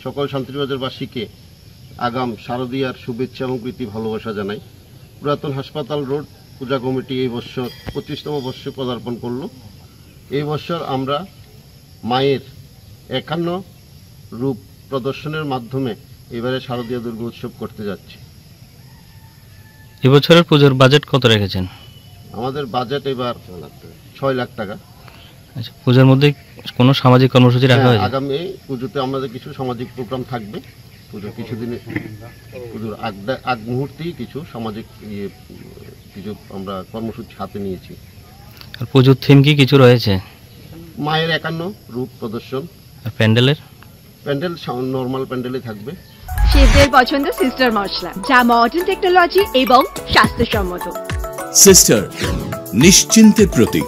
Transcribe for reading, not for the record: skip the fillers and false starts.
সকল শান্তিবাজারবাসীকে আগাম শারদীয়ার শুভেচ্ছা এবং প্রীতি ভালোবাসা জানাই। পুরাতন হাসপাতাল রোড পূজা কমিটি এই বছর 25তম বর্ষে পদার্পণ করল। এই বছর আমরা মায়ের 51 রূপ প্রদর্শনের মাধ্যমে এবারে শারদীয় দুর্গা উৎসব করতে যাচ্ছি। এবছরের পুজোর বাজেট কত রেখেছেন? আমাদের বাজেট এবার 6 লাখ টাকা। আচ্ছা, পূজার মধ্যে কোনো সামাজিক কর্মসূচি রাখা হয়েছে? আগামী পুজোতে আমাদের কিছু সামাজিক প্রোগ্রাম থাকবে। পুজোর কিছুদিনে পুজোর আগ মুহূর্তেই কিছু সামাজিক কিছু আমরা কর্মসূচি হাতে নিয়েছি। আর পুজোর থিম কি কিছু রয়েছে? মায়ের 51 রূপ প্রদর্শন। আর প্যান্ডেল নর্মাল প্যান্ডেলে থাকবে। শেফদের পছন্দ সিস্টার মশলা, যা মডার্ন টেকনোলজি এবং স্বাস্থ্যসম্মত। সিস্টার নিশ্চিন্তের প্রতীক।